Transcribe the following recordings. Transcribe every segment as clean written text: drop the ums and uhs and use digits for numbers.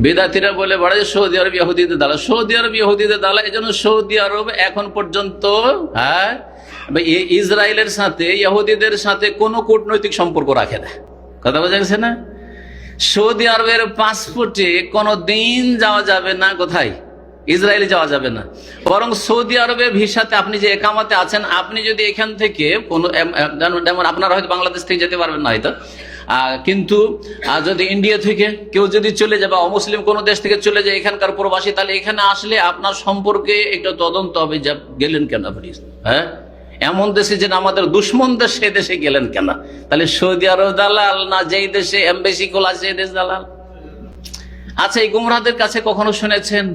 বেদাতিরা বলে বেড়ায় সৌদি আরব ইহুদিদের দালাল, সৌদি আরব ইহুদিদের দালাল। এই জন্য সৌদি আরব এখন পর্যন্ত ইসরায়েলের সাথে ইহুদিদের সাথে কোনো কূটনৈতিক সম্পর্ক রাখে না। কথা বোঝা গেছে না? সৌদি আরবের পাসপোর্টে কোনো দিন যাওয়া যাবে না, কোথায়? ইসরায়েলে যাওয়া যাবে না। বরং সৌদি আরবে ভিসাতে আপনি যে একামাতে আছেন, আপনি যদি এখান থেকে কোনো, যেমন আপনারা হয়তো বাংলাদেশ থেকে যেতে পারবেন না হয়তো, কিন্তু যদি ইন্ডিয়া থেকে কেউ যদি চলে যায় বা অমুসলিম কোনো দেশ থেকে চলে যায় এখানকার প্রবাসী, তাহলে এখানে আসলে আপনার সম্পর্কে একটা তদন্ত হবে, যা গেলেন কেন আপনি, হ্যাঁ, এমন দেশে যেন আমাদের দুশ্মন দেশ, সে দেশে গেলেন কেন? তাহলে সৌদি আরব দালাল না যেই দেশে এমবেসি খোলা সেই দেশ দালাল? আচ্ছা, এই গুমরাহদের কাছে কখনো শুনেছেন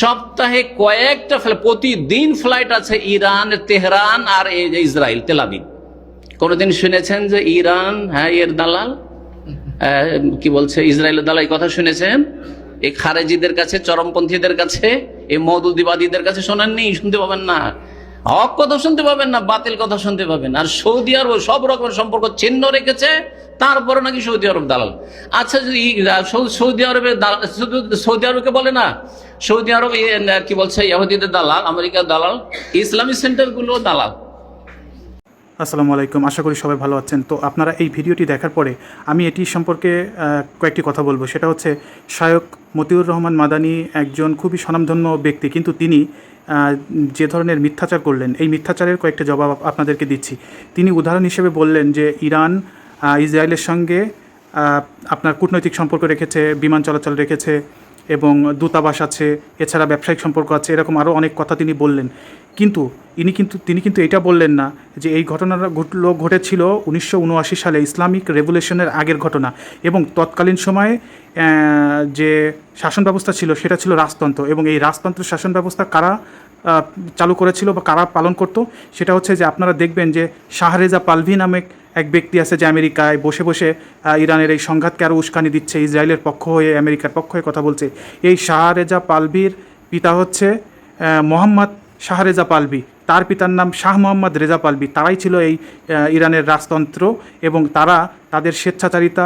সপ্তাহে কয়েকটা প্রতিদিন ফ্লাইট আছে ইরান, তেহরান আর এই যে ইসরায়েল, তেল আবিব? কোনদিন শুনেছেন যে ইরান এর দালাল, কি বলছে ইসরায়েলের দালাল? এই কথা শুনেছেন? এই খারেজিদের কাছে, চরমপন্থীদের কাছে, এই মওদুদিবাদীদের কাছে শোনেননি? শুনতে পাবেন না। হক কথা শুনতে পাবেন না, বাতিল কথা শুনতে পাবেন। আর সৌদি আরব সব রকমের সম্পর্ক ছিন্ন রেখেছে, তারপরে নাকি সৌদি আরব দালাল। আচ্ছা, যদি সৌদি আরবের শুধু সৌদি আরবকে বলে না, সৌদি আরব কি বলছে ইহুদিদের দালাল, আমেরিকার দালাল, ইসলামিক সেন্টারগুলো দালাল। আসসালামু আলাইকুম, আশা করি সবাই ভালো আছেন। তো আপনারা এই ভিডিওটি দেখার পরে আমি এটি সম্পর্কে কয়েকটি কথা বলবো। সেটা হচ্ছে, শায়খ মতিউর রহমান মাদানী একজন খুবই স্বনামধন্য ব্যক্তি, কিন্তু তিনি যে ধরনের মিথ্যাচার করলেন, এই মিথ্যাচারের কয়েকটা জবাব আপনাদেরকে দিচ্ছি। তিনি উদাহরণ হিসেবে বললেন যে ইরান ইসরায়েলের সঙ্গে আপনার কূটনৈতিক সম্পর্ক রেখেছে, বিমান চলাচল রেখেছে এবং দূতাবাস আছে, এছাড়া ব্যবসায়িক সম্পর্ক আছে, এরকম আরও অনেক কথা তিনি বললেন। কিন্তু তিনি কিন্তু এটা বললেন না যে এই ঘটনাটা ঘটেছিল 1979 সালে ইসলামিক রেভলিউশনের আগের ঘটনা, এবং তৎকালীন সময়ে যে শাসন ব্যবস্থা ছিল সেটা ছিল রাজতন্ত্র, এবং এই রাজতন্ত্রের শাসন ব্যবস্থা কারা চালু করেছিল বা কারা পালন করত, সেটা হচ্ছে যে আপনারা দেখবেন যে শাহরেজা পালভি নামে এক ব্যক্তি আছে যে আমেরিকায় বসে বসে ইরানের এই সংঘাতকে আরও উস্কানি দিচ্ছে, ইসরায়েলের পক্ষ হয়ে, আমেরিকার পক্ষ হয়ে কথা বলছে। এই শাহরেজা পালভির পিতা হচ্ছে মোহাম্মদ শাহরেজা পালভি, তার পিতার নাম শাহ মোহাম্মদ রেজা পালভি। তারাই ছিল এই ইরানের রাজতন্ত্র, এবং তারা তাদের স্বেচ্ছাচারিতা,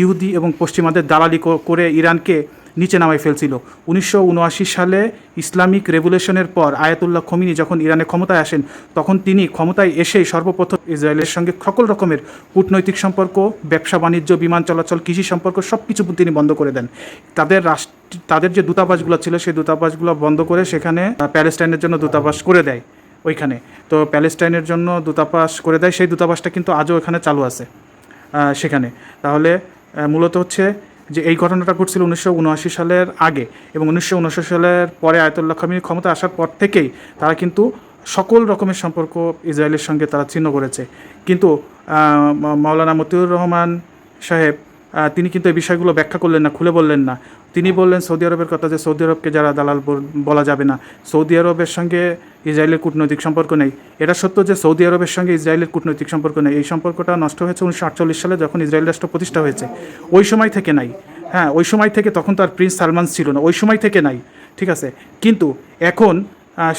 ইহুদি এবং পশ্চিমাদের দালালি করে ইরানকে নিচে নামায় ফেলছিল। 1979 সালে ইসলামিক রেভলিউশনের পর আয়াতুল্লাহ খোমিনি যখন ইরানে ক্ষমতায় আসেন, তখন তিনি ক্ষমতায় এসেই সর্বপ্রথম ইসরায়েলের সঙ্গে সকল রকমের কূটনৈতিক সম্পর্ক, ব্যবসা বাণিজ্য, বিমান চলাচল, কৃষি সম্পর্ক সব কিছু তিনি বন্ধ করে দেন। তাদের যে দূতাবাসগুলো ছিল সেই দূতাবাসগুলো বন্ধ করে সেখানে প্যালেস্টাইনের জন্য দূতাবাস করে দেয় ওইখানে। তো প্যালেস্টাইনের জন্য দূতাবাস করে দেয়, সেই দূতাবাসটা কিন্তু আজও এখানে চালু আছে সেখানে। তাহলে মূলত হচ্ছে যে এই ঘটনাটা ঘটছিল 1979 সালের আগে, এবং 1979 সালের পরে আয়াতুল্লাহ খোমেনি ক্ষমতা আসার পর থেকেই তারা কিন্তু সকল রকমের সম্পর্ক ইসরায়েলের সঙ্গে তারা ছিন্ন করেছে। কিন্তু মাওলানা মতিউর রহমান সাহেব তিনি কিন্তু এই বিষয়গুলো ব্যাখ্যা করলেন না, খুলে বললেন না। তিনি বললেন সৌদি আরবের কথা, যে সৌদি আরবকে যারা দালাল বলা যাবে না, সৌদি আরবের সঙ্গে ইসরায়েলের কূটনৈতিক সম্পর্ক নেই। এটা সত্য যে সৌদি আরবের সঙ্গে ইসরায়েলের কূটনৈতিক সম্পর্ক নেই। এই সম্পর্কটা নষ্ট হয়েছে 1948 সালে যখন ইসরায়েল রাষ্ট্র প্রতিষ্ঠা হয়েছে, ওই সময় থেকে নাই। হ্যাঁ, ওই সময় থেকে, তখন তো আর প্রিন্স সালমান ছিল না, ওই সময় থেকে নাই, ঠিক আছে। কিন্তু এখন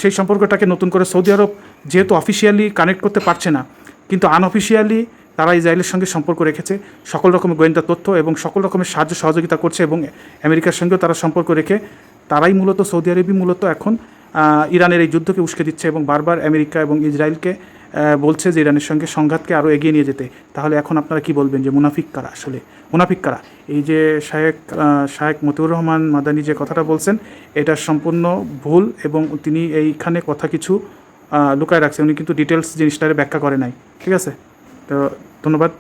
সেই সম্পর্কটাকে নতুন করে সৌদি আরব যেহেতু অফিসিয়ালি কানেক্ট করতে পারছে না, কিন্তু আনঅফিসিয়ালি তারা ইসরায়েলের সঙ্গে সম্পর্ক রেখেছে, সকল রকমের গোয়েন্দা তথ্য এবং সকল রকমের সাহায্য সহযোগিতা করছে, এবং আমেরিকার সঙ্গেও তারা সম্পর্ক রেখে তারাই মূলত, সৌদি আরবই মূলত এখন ইরানের এই যুদ্ধকে উস্কে দিচ্ছে, এবং বারবার আমেরিকা এবং ইসরায়েলকে বলছে যে ইরানের সঙ্গে সংঘাতকে আরও এগিয়ে নিয়ে যেতে। তাহলে এখন আপনারা কি বলবেন যে মুনাফিক কারা? আসলে মুনাফিক কারা? এই যে শায়েখ মতিউর রহমান মাদানী যে কথাটা বলছেন, এটা সম্পূর্ণ ভুল, এবং তিনি এইখানে কথা কিছু লুকায় রাখছে। উনি কিন্তু ডিটেলস জিনিসটারে ব্যাখ্যা করে নাই, ঠিক আছে। তো ধন্যবাদ।